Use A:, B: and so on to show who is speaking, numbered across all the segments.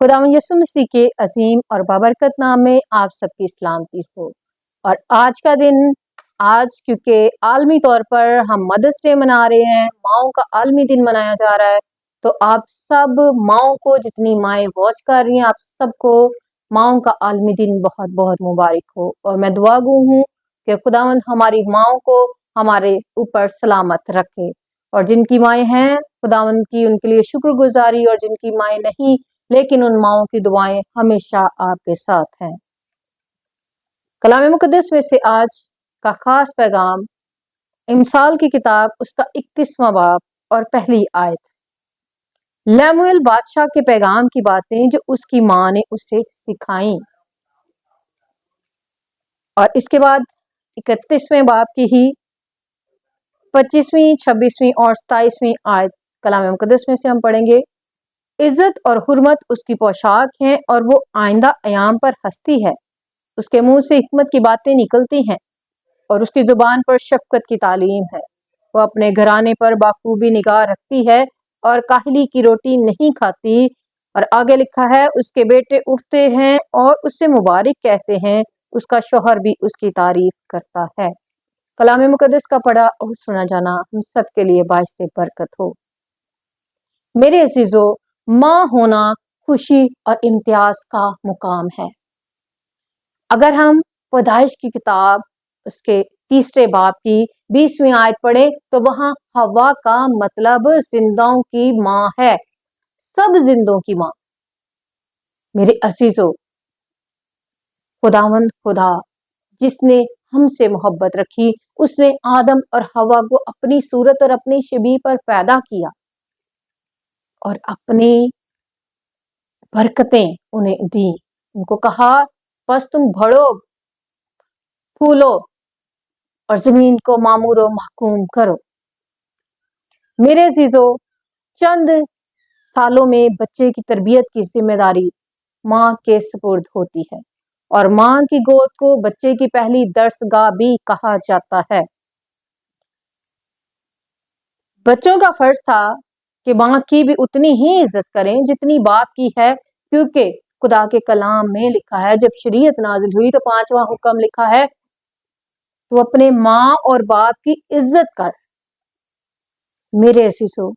A: खुदावंद यीशु मसीह के अजीम और बाबरकत नाम में आप सबकी सलामती हो। और आज का दिन क्योंकि आलमी तौर पर हम मदर्स डे मना रहे हैं, माओं का आलमी दिन मनाया जा रहा है, तो आप सब माओं को, जितनी माएँ वॉच कर रही हैं, आप सबको माओं का आलमी दिन बहुत बहुत मुबारक हो। और मैं दुआ गो हूँ कि खुदावंद हमारी माओं को हमारे ऊपर सलामत रखे, और जिनकी माएँ हैं खुदावंद की उनके लिए शुक्रगुजारी, और जिनकी माएँ नहीं लेकिन उन माओं की दुआएं हमेशा आपके साथ हैं। कलाम मुकद्दस में से आज का खास पैगाम इमसाल की किताब उसका 31वां बाब और पहली आयत। लैमुएल बादशाह के पैगाम की बातें जो उसकी माँ ने उसे सिखाई। और इसके बाद 31वें बाब की ही 25वीं, 26वीं और 27वीं आयत कलाम मुकद्दस में से हम पढ़ेंगे। इज्जत और हुर्मत उसकी पोशाक है और वो आइंदा अयाम पर हंसती है। उसके मुंह से हिकमत की बातें निकलती हैं और उसकी जुबान पर शफकत की तालीम है। वो अपने घराने पर बाखूबी निगाह रखती है और काहली की रोटी नहीं खाती। और आगे लिखा है, उसके बेटे उठते हैं और उससे मुबारक कहते हैं, उसका शौहर भी उसकी तारीफ करता है। कलाम मुकद्दस का पढ़ा और सुना जाना हम सब के लिए बाइस से बरकत हो। मेरे अजीजों, माँ होना खुशी और इम्तियाज का मुकाम है। अगर हम पैदाइश की किताब उसके 3 बाब की 20वीं आयत पढ़े तो वहां हवा का मतलब जिंदाओं की माँ है, सब जिंदों की माँ। मेरे अजीजों, खुदावंद खुदा जिसने हमसे मोहब्बत रखी, उसने आदम और हवा को अपनी सूरत और अपनी शबीह पर पैदा किया और अपनी बरकतें उन्हें दी। उनको कहा, बस तुम बढ़ो, फूलो और जमीन को मामूर और महकूम करो। मेरे अजीजों, चंद सालों में बच्चे की तरबियत की जिम्मेदारी माँ के सुपुर्द होती है, और माँ की गोद को बच्चे की पहली दर्सगाह भी कहा जाता है। बच्चों का फर्ज था कि माँ की भी उतनी ही इज्जत करें जितनी बाप की है, क्योंकि खुदा के कलाम में लिखा है, जब शरीयत नाजिल हुई तो 5वां हुक्म लिखा है, तो अपने माँ और बाप की इज्जत कर। मेरे अजीजों,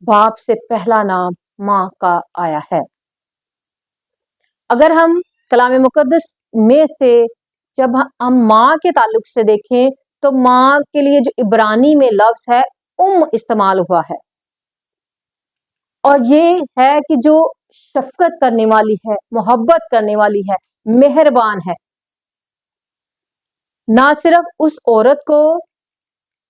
A: बाप से पहला नाम माँ का आया है। अगर हम कलाम मुकद्दस में से जब हम माँ के ताल्लुक से देखें तो माँ के लिए जो इब्रानी में लफ्ज है इस्तेमाल हुआ है, और ये है कि जो शफकत करने वाली है, मोहब्बत करने वाली है, मेहरबान है। ना सिर्फ उस औरत को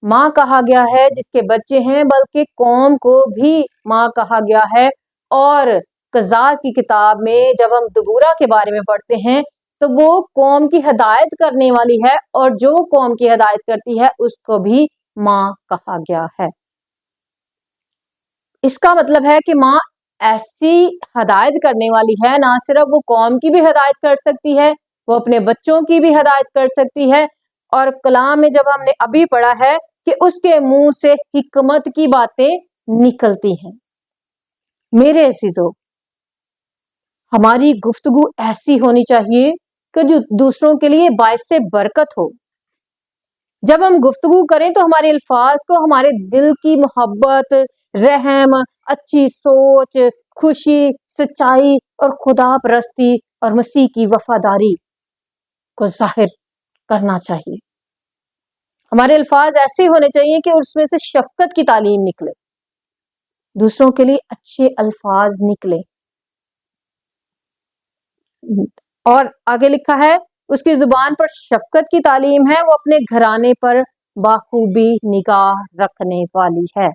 A: माँ कहा गया है जिसके बच्चे हैं, बल्कि कौम को भी माँ कहा गया है। और कज़ा की किताब में जब हम दबूरा के बारे में पढ़ते हैं तो वो कौम की हिदायत करने वाली है, और जो कौम की हिदायत करती है उसको भी माँ कहा गया है। इसका मतलब है कि माँ ऐसी हिदायत करने वाली है, ना सिर्फ वो कौम की भी हिदायत कर सकती है, वो अपने बच्चों की भी हिदायत कर सकती है। और कलाम में जब हमने अभी पढ़ा है कि उसके मुंह से हिकमत की बातें निकलती हैं। मेरे अजीजों, हमारी गुफ्तगू ऐसी होनी चाहिए कि जो दूसरों के लिए बाइस से बरकत हो। जब हम गुफ्तगू करें तो हमारे अल्फाज को हमारे दिल की मोहब्बत, रहम, अच्छी सोच, खुशी, सच्चाई और खुदा परस्ती और मसीह की वफादारी को जाहिर करना चाहिए। हमारे अल्फाज ऐसे होने चाहिए कि उसमें से शफकत की तालीम निकले, दूसरों के लिए अच्छे अल्फाज निकले। और आगे लिखा है, उसकी जुबान पर शफकत की तालीम है, वो अपने घराने पर बाखूबी निगाह रखने वाली है,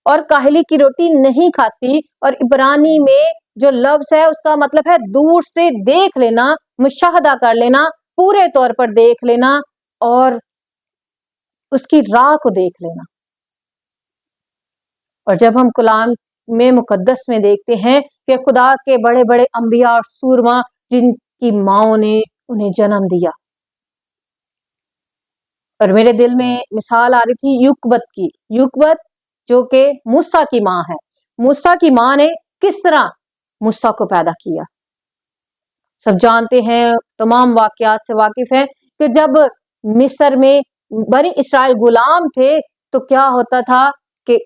A: और काहली की रोटी नहीं खाती। और इब्रानी में जो लफ्ज है उसका मतलब है दूर से देख लेना, मुशाहदा कर लेना, पूरे तौर पर देख लेना और उसकी राह को देख लेना। और जब हम कलाम में मुकद्दस में देखते हैं कि खुदा के बड़े बड़े अंबिया और सूरमा जिनकी माओं ने उन्हें जन्म दिया, और मेरे दिल में मिसाल आ रही थी युकबत की, युकबत जो कि मूसा की माँ है। मूसा की माँ ने किस तरह मूसा को पैदा किया। सब जानते हैं, तमाम वाकयात से वाकिफ हैं कि जब मिस्र में बनी इस्राइल गुलाम थे तो क्या होता था कि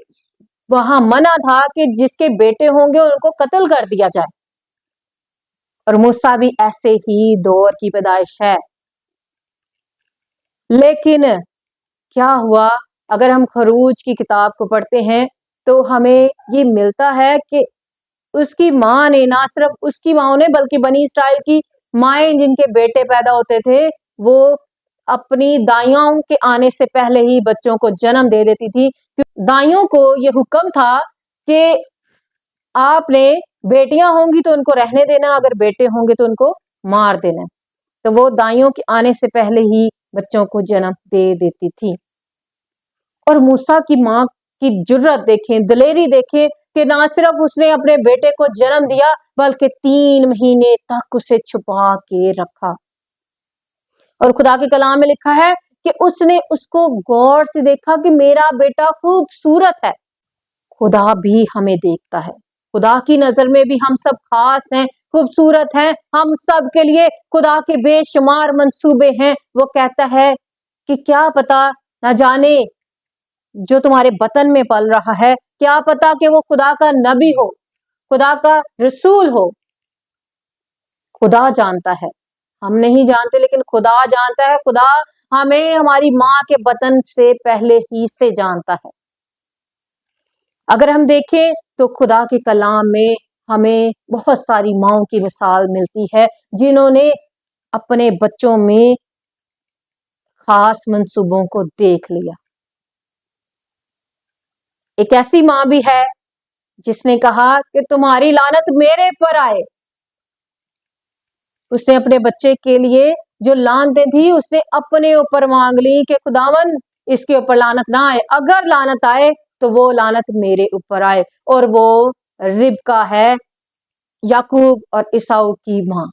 A: वहां मना था कि जिसके बेटे होंगे उनको कत्ल कर दिया जाए, और मूसा भी ऐसे ही दौर की पैदाइश है। लेकिन क्या हुआ, अगर हम खरूज की किताब को पढ़ते हैं तो हमें ये मिलता है कि उसकी माँ ने, ना सिर्फ उसकी माँ ने बल्कि बनी इस्राइल की माएँ जिनके बेटे पैदा होते थे वो अपनी दाइयों के आने से पहले ही बच्चों को जन्म दे देती थी। दाइयों को ये हुक्म था कि आपने बेटियां होंगी तो उनको रहने देना, अगर बेटे होंगे तो उनको मार देना। तो वो दाइयों के आने से पहले ही बच्चों को जन्म दे देती थी। और मूसा की माँ की जुर्रत देखें, दिलेरी देखें कि ना सिर्फ उसने अपने बेटे को जन्म दिया बल्कि 3 महीने तक उसे छुपा के रखा। और खुदा के कलाम में लिखा है कि उसने उसको गौर से देखा कि मेरा बेटा खूबसूरत है। खुदा भी हमें देखता है, खुदा की नजर में भी हम सब खास हैं, खूबसूरत हैं। हम सब के लिए खुदा के बेशुमार मंसूबे हैं। वो कहता है कि क्या पता, ना जाने जो तुम्हारे बतन में पल रहा है, क्या पता कि वो खुदा का नबी हो, खुदा का रसूल हो। खुदा जानता है, हम नहीं जानते, लेकिन खुदा जानता है। खुदा हमें हमारी माँ के बतन से पहले ही से जानता है। अगर हम देखें तो खुदा के कलाम में हमें बहुत सारी माँओं की मिसाल मिलती है जिन्होंने अपने बच्चों में खास मंसूबों को देख लिया। एक ऐसी माँ भी है जिसने कहा कि तुम्हारी लानत मेरे पर आए। उसने अपने बच्चे के लिए जो लानतें थी उसने अपने ऊपर मांग ली कि खुदावन इसके ऊपर लानत ना आए, अगर लानत आए तो वो लानत मेरे ऊपर आए। और वो रिबका है, याकूब और ईसाऊ की माँ।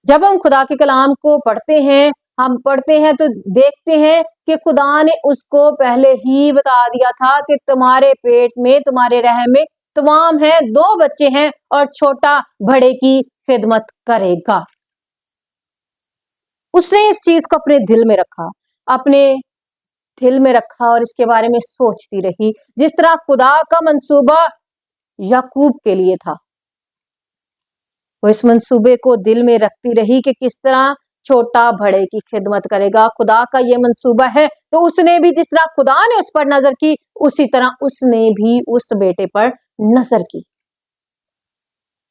A: जब हम खुदा के कलाम को पढ़ते हैं, हम पढ़ते हैं तो देखते हैं कि खुदा ने उसको पहले ही बता दिया था कि तुम्हारे पेट में, तुम्हारे रहम में तमाम है, 2 बच्चे हैं और छोटा बड़े की खिदमत करेगा। उसने इस चीज को अपने दिल में रखा, अपने दिल में रखा और इसके बारे में सोचती रही। जिस तरह खुदा का मंसूबा याकूब के लिए था, वो इस मंसूबे को दिल में रखती रही कि किस तरह छोटा बड़े की खिदमत करेगा। खुदा का ये मंसूबा है, तो उसने भी जिस तरह खुदा ने उस पर नजर की, उसी तरह उसने भी उस बेटे पर नजर की।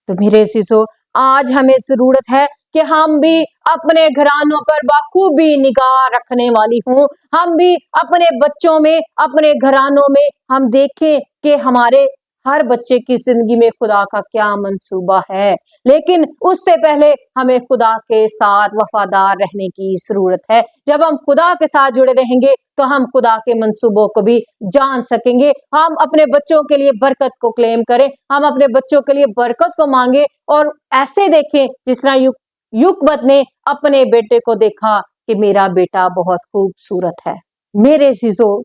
A: तो मेरे अज़ीज़ों, आज हमें जरूरत है कि हम भी अपने घरानों पर बाखूबी निगाह रखने वाली हूँ। हम भी अपने बच्चों में, अपने घरानों में हम देखें कि हमारे हर बच्चे की जिंदगी में खुदा का क्या मंसूबा है। लेकिन उससे पहले हमें खुदा के साथ वफादार रहने की जरूरत है। जब हम खुदा के साथ जुड़े रहेंगे तो हम खुदा के मंसूबों को भी जान सकेंगे। हम अपने बच्चों के लिए बरकत को क्लेम करें, हम अपने बच्चों के लिए बरकत को मांगे और ऐसे देखें जिस तरह युकबत ने अपने बेटे को देखा कि मेरा बेटा बहुत खूबसूरत है। मेरे अज़ीज़ों,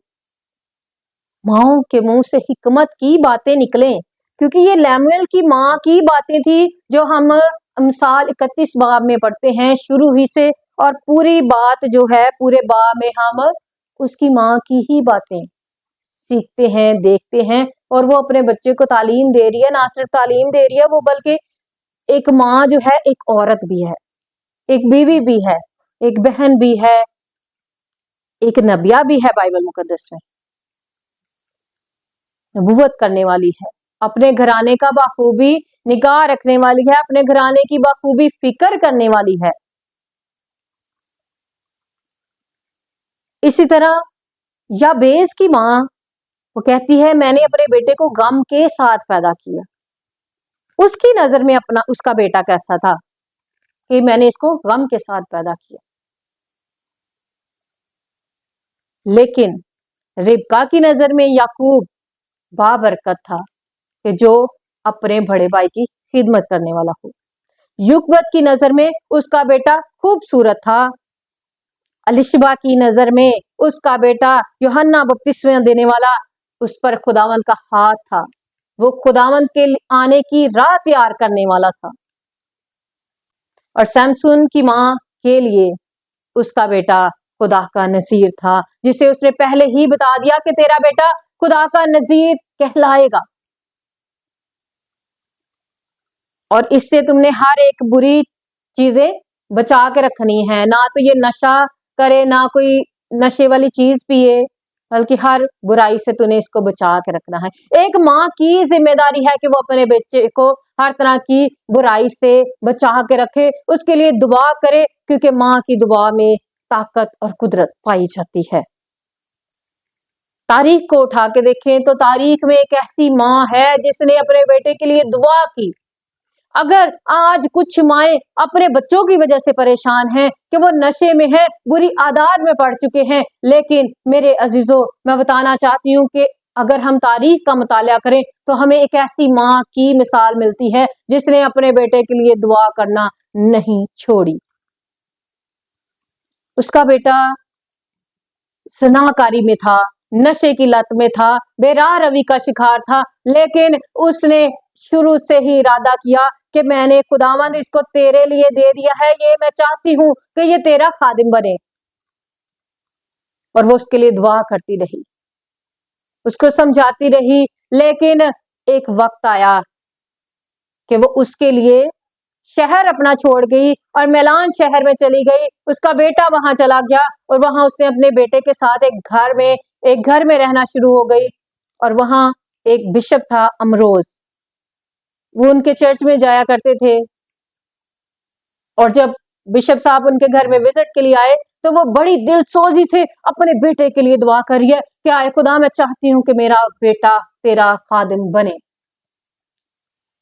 A: माओं के मुंह से हिकमत की बातें निकलें, क्योंकि ये लैमुएल की माँ की बातें थी जो हम मिसाल 31 बाब में पढ़ते हैं शुरू ही से, और पूरी बात जो है पूरे बाब में हम उसकी माँ की ही बातें सीखते हैं, देखते हैं। और वो अपने बच्चे को तालीम दे रही है, ना सिर्फ तालीम दे रही है वो, बल्कि एक माँ जो है एक औरत भी है, एक बीवी भी है, एक बहन भी है, एक नबिया भी है बाइबल मुकद्दस में, नबूवत करने वाली है, अपने घराने का बाखूबी निगाह रखने वाली है, अपने घराने की बाखूबी फिक्र करने वाली है। इसी तरह याबेस की माँ वो कहती है मैंने अपने बेटे को गम के साथ पैदा किया। उसकी नजर में अपना उसका बेटा कैसा था कि मैंने इसको गम के साथ पैदा किया। लेकिन रिबका की नजर में याकूब बाबरकत था कि जो अपने बड़े भाई की खिदमत करने वाला हो। युकबत की नजर में उसका बेटा खूबसूरत था। अलिशबा की नजर में उसका बेटा यूहन्ना बपतिस्मा देने वाला, उस पर खुदावन का हाथ था। वो खुदावंद के आने की राह तैयार करने वाला था। और सैमसून की माँ के लिए उसका बेटा खुदा का नजीर था, जिसे उसने पहले ही बता दिया कि तेरा बेटा खुदा का नजीर कहलाएगा, और इससे तुमने हर एक बुरी चीजें बचा के रखनी है। ना तो ये नशा करे, ना कोई नशे वाली चीज पिए, बल्कि हर बुराई से तूने इसको बचा के रखना है। एक माँ की जिम्मेदारी है कि वो अपने बच्चे को हर तरह की बुराई से बचा के रखे, उसके लिए दुआ करे, क्योंकि माँ की दुआ में ताकत और कुदरत पाई जाती है। तारीख को उठा के देखें तो तारीख में एक ऐसी माँ है जिसने अपने बेटे के लिए दुआ की। अगर आज कुछ माएं अपने बच्चों की वजह से परेशान हैं कि वो नशे में है, बुरी आदत में पड़ चुके हैं, लेकिन मेरे अजीजों, मैं बताना चाहती हूँ कि अगर हम तारीख का मुताला करें तो हमें एक ऐसी माँ की मिसाल मिलती है जिसने अपने बेटे के लिए दुआ करना नहीं छोड़ी। उसका बेटा ज़नाकारी में था, नशे की लत में था, बेराह रवि का शिकार था, लेकिन उसने शुरू से ही इरादा किया कि मैंने खुदावंद इसको तेरे लिए दे दिया है, ये मैं चाहती हूं कि ये तेरा खादिम बने। और वो उसके लिए दुआ करती रही, उसको समझाती रही, लेकिन एक वक्त आया कि वो उसके लिए शहर अपना छोड़ गई और मैलान शहर में चली गई। उसका बेटा वहां चला गया और वहां उसने अपने बेटे के साथ एक घर में रहना शुरू हो गई। और वहां एक बिशप था अमरोज, वो उनके चर्च में जाया करते थे, और जब बिशप साहब उनके घर में विजिट के लिए आए तो वो बड़ी दिलसोजी से अपने बेटे के लिए दुआ कर रही है कि आए खुदा, मैं चाहती हूं कि मेरा बेटा तेरा खादिम बने।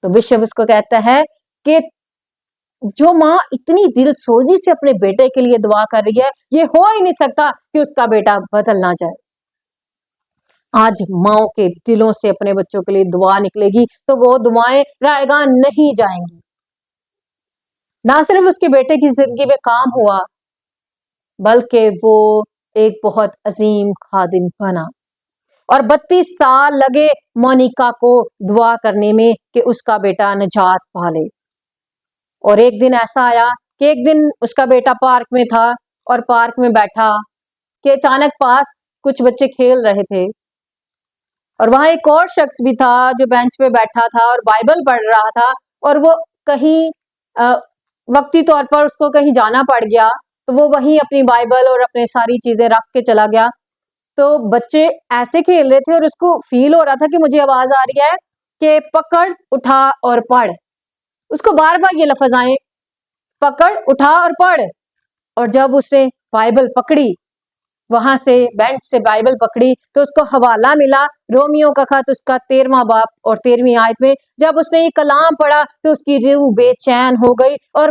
A: तो बिशप उसको कहता है कि जो माँ इतनी दिलसोजी से अपने बेटे के लिए दुआ कर रही है, ये हो ही नहीं सकता कि उसका बेटा बदल ना जाए। आज माओ के दिलों से अपने बच्चों के लिए दुआ निकलेगी तो वो दुआएं रायगान नहीं जाएंगी। ना सिर्फ उसके बेटे की जिंदगी में काम हुआ, बल्कि वो एक बहुत अजीम खादिम बना। और 32 साल लगे मोनिका को दुआ करने में कि उसका बेटा निजात पा ले। और एक दिन ऐसा आया कि एक दिन उसका बेटा पार्क में था और पार्क में बैठा कि अचानक पास कुछ बच्चे खेल रहे थे, और वहां एक और शख्स भी था जो बेंच पे बैठा था और बाइबल पढ़ रहा था। और वो कहीं वक्ती तौर पर उसको कहीं जाना पड़ गया, तो वो वहीं अपनी बाइबल और अपने सारी चीजें रख के चला गया। तो बच्चे ऐसे खेल रहे थे और उसको फील हो रहा था कि मुझे आवाज आ रही है कि पकड़, उठा और पढ़। उसको बार बार ये लफ्ज आए, पकड़, उठा और पढ़। और जब उसने बाइबल पकड़ी, वहां से बेंच से बाइबल पकड़ी, तो उसको हवाला मिला रोमियो का खत, उसका 13वां बाब और 13वीं आयत में। जब उसने ये कलाम पढ़ा तो उसकी रूह बेचैन हो गई, और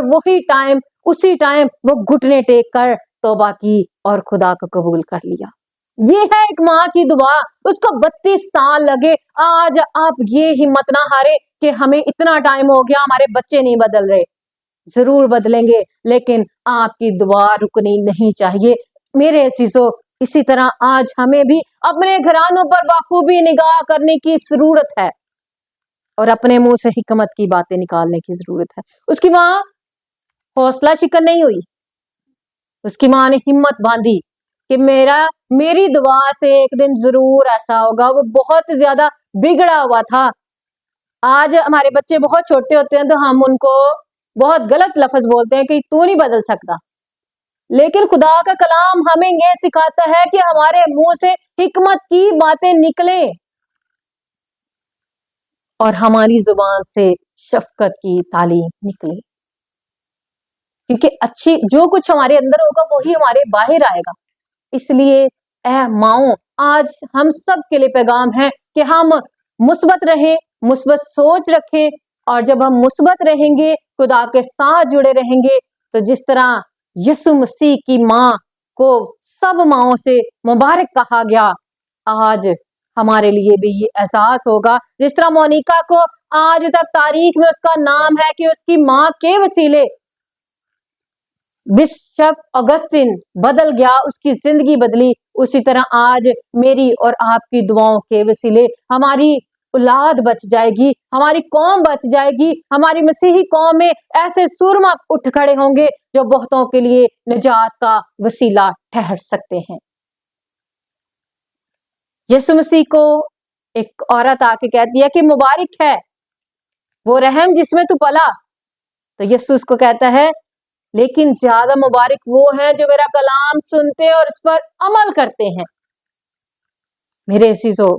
A: उसी टाइम वो घुटने टेक कर तौबा की और खुदा को कबूल कर लिया। ये है एक माँ की दुआ। उसको 32 साल लगे। आज आप ये हिम्मत ना हारे कि हमें इतना टाइम हो गया, हमारे बच्चे नहीं बदल रहे। जरूर बदलेंगे, लेकिन आपकी दुआ रुकनी नहीं चाहिए। मेरे अजीजों, इसी तरह आज हमें भी अपने घरानों पर बाखूबी निगाह करने की जरूरत है और अपने मुंह से हिकमत की बातें निकालने की जरूरत है। उसकी माँ हौसला शिकन नहीं हुई, उसकी माँ ने हिम्मत बांधी कि मेरी दुआ से एक दिन जरूर ऐसा होगा। वो बहुत ज्यादा बिगड़ा हुआ था। आज हमारे बच्चे बहुत छोटे होते हैं तो हम उनको बहुत गलत लफ्ज बोलते हैं कि तू नहीं बदल सकता, लेकिन खुदा का कलाम हमें यह सिखाता है कि हमारे मुंह से हिकमत की बातें निकले और हमारी जुबान से शफकत की तालीम निकले, क्योंकि जो कुछ हमारे अंदर होगा वही हमारे बाहर आएगा। इसलिए ऐ माओ, आज हम सब के लिए पैगाम है कि हम मुस्बत रहें, मुस्बत सोच रखें, और जब हम मुस्बत रहेंगे, खुदा के साथ जुड़े रहेंगे, तो जिस तरह यीशु मसीह की माँ को सब माओं से मुबारक कहा गया, आज हमारे लिए भी ये एहसास होगा। जिस तरह मोनिका को आज तक तारीख में उसका नाम है कि उसकी माँ के वसीले बिशप ऑगस्टिन बदल गया, उसकी जिंदगी बदली, उसी तरह आज मेरी और आपकी दुआओं के वसीले हमारी औलाद बच जाएगी, हमारी कौम बच जाएगी, हमारी मसीही कौम में ऐसे सूरमा उठ खड़े होंगे जो बहुतों के लिए निजात का वसीला ठहर सकते हैं। यीशु मसीह को एक औरत आके कहती है कि मुबारक है वो रहम जिसमें तू पला, तो यीशु उसको कहता है लेकिन ज्यादा मुबारक वो है जो मेरा कलाम सुनते हैं और इस पर अमल करते हैं। मेरे अजीजों,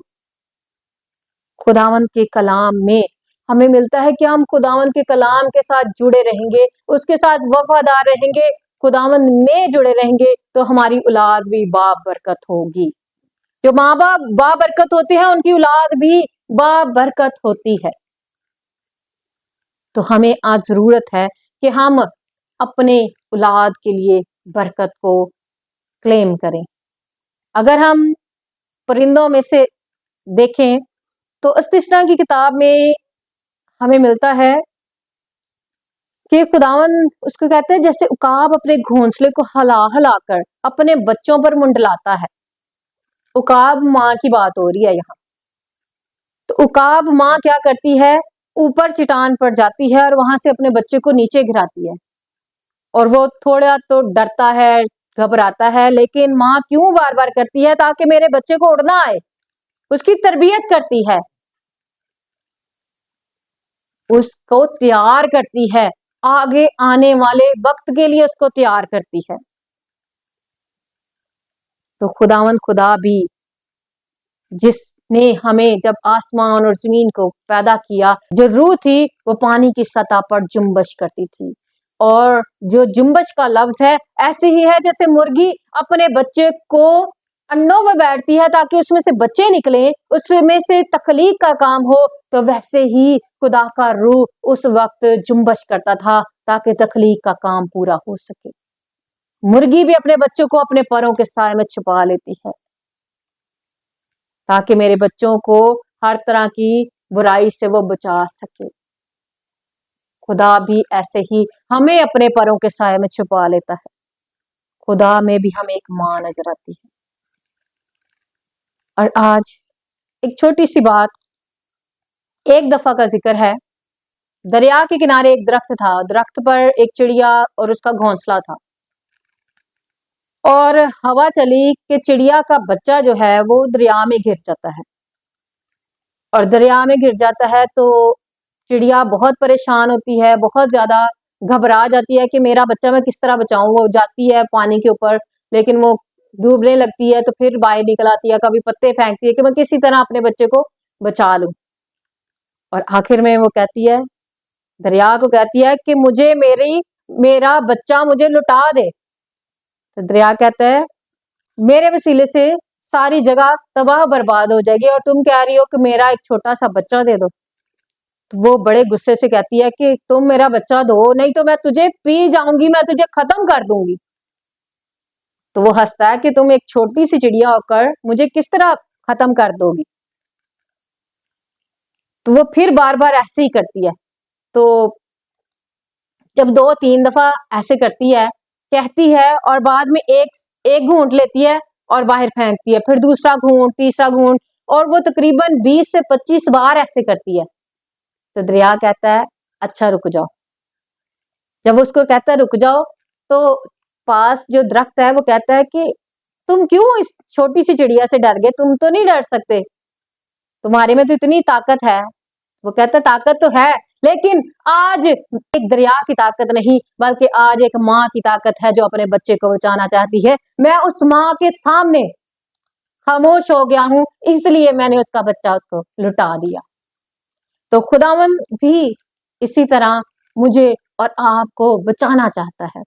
A: खुदावंद के कलाम में हमें मिलता है कि हम खुदावंद के कलाम के साथ जुड़े रहेंगे, उसके साथ वफादार रहेंगे, खुदावंद में जुड़े रहेंगे तो हमारी औलाद भी बाबरकत होगी। जो माँ बाप बाबरकत होते हैं उनकी औलाद भी बाबरकत होती है। तो हमें आज जरूरत है कि हम अपने औलाद के लिए बरकत को क्लेम करें। अगर हम परिंदों में से देखें तो इस्तिस्ना की किताब में हमें मिलता है कि खुदावन उसको कहते हैं जैसे उकाब अपने घोंसले को हिला हिलाकर अपने बच्चों पर मुंडलाता है। उकाब माँ की बात हो रही है यहाँ। तो उकाब माँ क्या करती है, ऊपर चट्टान पर जाती है और वहां से अपने बच्चे को नीचे गिराती है, और वो थोड़ा तो डरता है, घबराता है, लेकिन माँ क्यों बार बार करती है, ताकि मेरे बच्चे को उड़ना आए। उसकी तरबियत करती है, उसको तैयार करती है, आगे आने वाले वक्त के लिए उसको तैयार करती है। तो खुदावंद खुदा भी जिसने हमें जब आसमान और जमीन को पैदा किया, जो रूह थी वो पानी की सतह पर जुम्बश करती थी, और जो जुम्बश का लफ्ज है ऐसे ही है जैसे मुर्गी अपने बच्चे को अंडों में बैठती है ताकि उसमें से बच्चे निकले, उसमें से तखलीक का काम हो, तो वैसे ही खुदा का रूह उस वक्त जुम्बश करता था ताकि तखलीक का काम पूरा हो सके। मुर्गी भी अपने बच्चों को अपने परों के साए में छुपा लेती है ताकि मेरे बच्चों को हर तरह की बुराई से वो बचा सके। खुदा भी ऐसे ही हमें अपने परों के साए में छुपा लेता है। खुदा में भी हमें एक मां नजर आती है। और आज एक छोटी सी बात, एक दफा का जिक्र है। दरिया के किनारे एक दरख्त था, दरख्त पर एक चिड़िया और उसका घोंसला था, और हवा चली कि चिड़िया का बच्चा जो है वो दरिया में गिर जाता है, और दरिया में गिर जाता है तो चिड़िया बहुत परेशान होती है, बहुत ज्यादा घबरा जाती है कि मेरा बच्चा मैं किस तरह बचाऊं। वो जाती है पानी के ऊपर, लेकिन वो डूबने लगती है, तो फिर बाहर निकल आती है, कभी पत्ते फेंकती है कि मैं किसी तरह अपने बच्चे को बचा लूं। और आखिर में वो कहती है, दरिया को कहती है कि मुझे मेरा बच्चा मुझे लुटा दे। तो दरिया कहता है मेरे वसीले से सारी जगह तबाह बर्बाद हो जाएगी, और तुम कह रही हो कि मेरा एक छोटा सा बच्चा दे दो। तो वो बड़े गुस्से से कहती है कि तुम मेरा बच्चा दो, नहीं तो मैं तुझे पी जाऊंगी, मैं तुझे खत्म कर दूंगी। तो वो हंसता है कि तुम एक छोटी सी चिड़िया होकर मुझे किस तरह खत्म कर दोगी। तो वो फिर बार बार ऐसे ही करती है। तो जब 2-3 दफा ऐसे करती है, कहती है, और बाद में एक घूंट लेती है और बाहर फेंकती है, फिर दूसरा घूंट, तीसरा घूंट, और वो तकरीबन 20 से 25 बार ऐसे करती है। तो दरिया कहता है अच्छा रुक जाओ। जब उसको कहता है रुक जाओ, तो पास जो दरख्त है वो कहता है कि तुम क्यों इस छोटी सी चिड़िया से डर गए, तुम तो नहीं डर सकते, तुम्हारे में तो इतनी ताकत है। वो कहता है ताकत तो है, लेकिन आज एक दरिया की ताकत नहीं, बल्कि आज एक माँ की ताकत है जो अपने बच्चे को बचाना चाहती है। मैं उस माँ के सामने खामोश हो गया हूं, इसलिए मैंने उसका बच्चा उसको लुटा दिया। तो खुदावन भी इसी तरह मुझे और आपको बचाना चाहता है।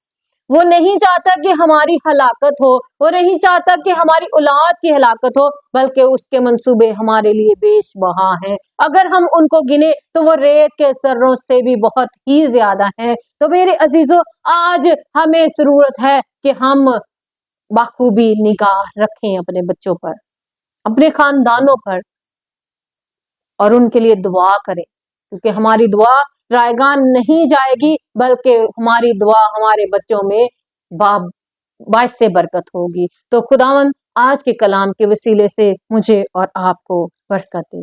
A: वो नहीं चाहता कि हमारी हलाकत हो, वो नहीं चाहता कि हमारी औलाद की हलाकत हो, बल्कि उसके मंसूबे हमारे लिए बेशबहा हैं। अगर हम उनको गिने तो वो रेत के सर्रों से भी बहुत ही ज्यादा हैं। तो मेरे अजीजों, आज हमें जरूरत है कि हम बाखूबी निगाह रखें अपने बच्चों पर, अपने खानदानों पर, और उनके लिए दुआ करें, क्योंकि हमारी दुआ रायगान नहीं जाएगी, बल्कि हमारी दुआ हमारे बच्चों में बाइस से बरकत होगी। तो खुदावन आज के कलाम के वसीले से मुझे और आपको बरकत दे।